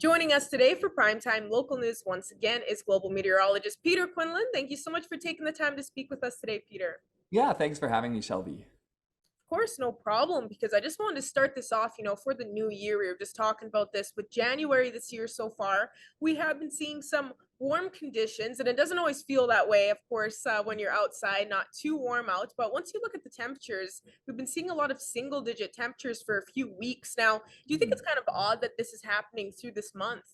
Joining us today for primetime local news once again is global meteorologist Peter Quinlan. Thank you so much for taking the time to speak with us today, Peter. Yeah, thanks for having me, Shelby. Of course, no problem, because I just wanted to start this off, for the new year. We were just talking about this with January this year so far. We have been seeing some warm conditions, and it doesn't always feel that way, of course, when you're outside, not too warm out. But once you look at the temperatures, we've been seeing a lot of single digit temperatures for a few weeks now. Do you think it's kind of odd that this is happening through this month?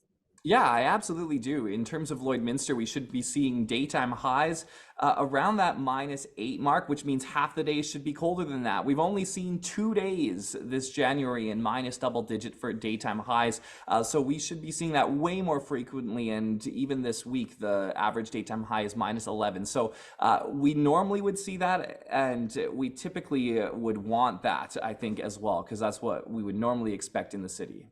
Yeah, I absolutely do. In terms of Lloydminster, we should be seeing daytime highs around that -8 mark, which means half the days should be colder than that. We've only seen 2 days this January in minus double digit for daytime highs, so we should be seeing that way more frequently. And even this week, the average daytime high is -11. So we normally would see that, and we typically would want that, I think, as well, because that's what we would normally expect in the city.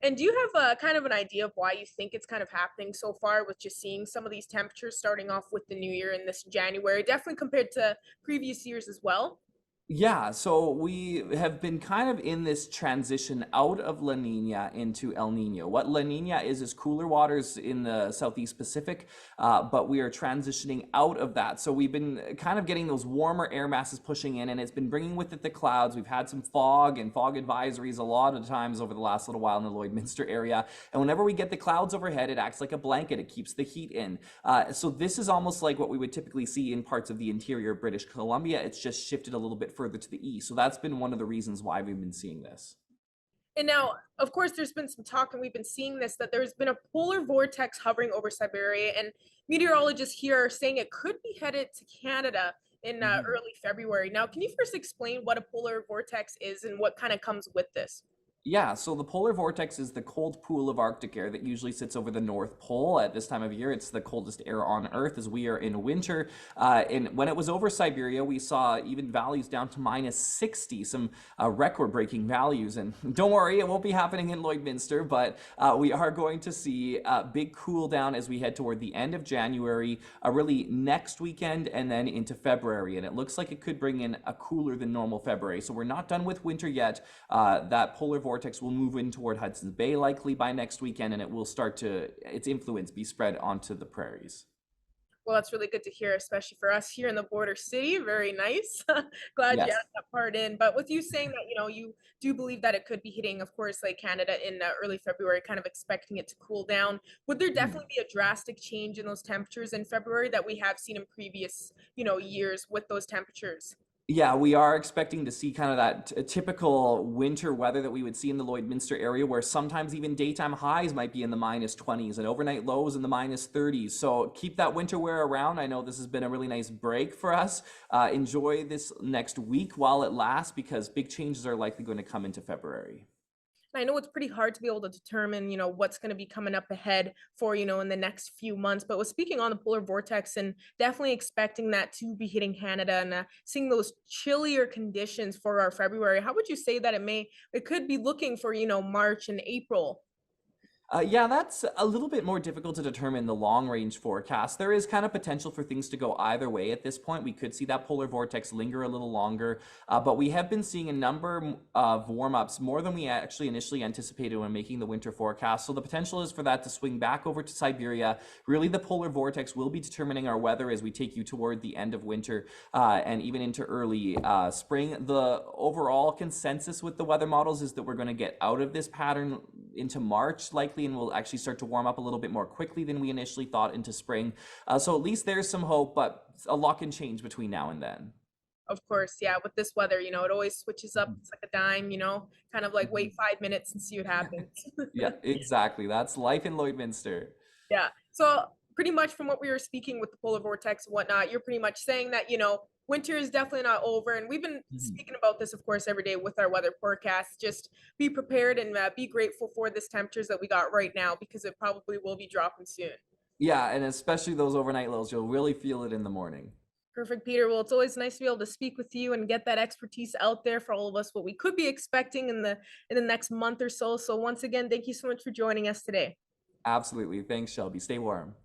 And do you have a kind of an idea of why you think it's kind of happening so far with just seeing some of these temperatures starting off with the new year in this January, definitely compared to previous years as well? Yeah, so we have been kind of in this transition out of La Nina into El Nino. What La Nina is cooler waters in the Southeast Pacific, but we are transitioning out of that. So we've been kind of getting those warmer air masses pushing in, and it's been bringing with it the clouds. We've had some fog and fog advisories a lot of times over the last little while in the Lloydminster area. And whenever we get the clouds overhead, it acts like a blanket. It keeps the heat in. So this is almost like what we would typically see in parts of the interior British Columbia. It's just shifted a little bit further to the east. So that's been one of the reasons why we've been seeing this. And now, of course, there's been some talk, and we've been seeing this, that there's been a polar vortex hovering over Siberia, and meteorologists here are saying it could be headed to Canada in Mhm. early February. Now, can you first explain what a polar vortex is and what kind of comes with this? Yeah, so the polar vortex is the cold pool of Arctic air that usually sits over the North Pole at this time of year. It's the coldest air on Earth as we are in winter. And when it was over Siberia, we saw even values down to -60, some record-breaking values. And don't worry, it won't be happening in Lloydminster, but we are going to see a big cool down as we head toward the end of January, really next weekend, and then into February. And it looks like it could bring in a cooler than normal February. So we're not done with winter yet. That polar vortex will move in toward Hudson's Bay likely by next weekend, and it will start to its influence be spread onto the prairies. Well, that's really good to hear, especially for us here in the border city. Very nice. Glad you Yes. added that part in. But with you saying that, you do believe that it could be hitting, of course, like Canada in early February, kind of expecting it to cool down. Would there definitely be a drastic change in those temperatures in February that we have seen in previous, years with those temperatures? Yeah, we are expecting to see kind of that typical winter weather that we would see in the Lloydminster area, where sometimes even daytime highs might be in the -20s and overnight lows in the -30s. So keep that winter wear around. I know this has been a really nice break for us. Enjoy this next week while it lasts, because big changes are likely going to come into February. I know it's pretty hard to be able to determine, what's going to be coming up ahead for, in the next few months. But was speaking on the polar vortex and definitely expecting that to be hitting Canada and seeing those chillier conditions for our February. How would you say that it could be looking for, March and April? Yeah, that's a little bit more difficult to determine the long range forecast. There is kind of potential for things to go either way at this point. We could see that polar vortex linger a little longer, but we have been seeing a number of warm ups, more than we actually initially anticipated when making the winter forecast. So the potential is for that to swing back over to Siberia. Really, the polar vortex will be determining our weather as we take you toward the end of winter and even into early spring. The overall consensus with the weather models is that we're going to get out of this pattern into March likely, and we'll actually start to warm up a little bit more quickly than we initially thought into spring. So at least there's some hope, but a lot can change between now and then. Of course, yeah, with this weather, it always switches up. Mhm. It's like a dime, kind of like wait Mhm. 5 minutes and see what happens. Yeah, exactly. That's life in Lloydminster. Yeah. So pretty much from what we were speaking with the polar vortex and whatnot, you're pretty much saying that, winter is definitely not over. And we've been Mhm. speaking about this, of course, every day with our weather forecast. Just be prepared and be grateful for this temperatures that we got right now, because it probably will be dropping soon. Yeah, and especially those overnight lows, you'll really feel it in the morning. Perfect, Peter. Well, it's always nice to be able to speak with you and get that expertise out there for all of us, what we could be expecting in the next month or so. So once again, thank you so much for joining us today. Absolutely. Thanks, Shelby. Stay warm.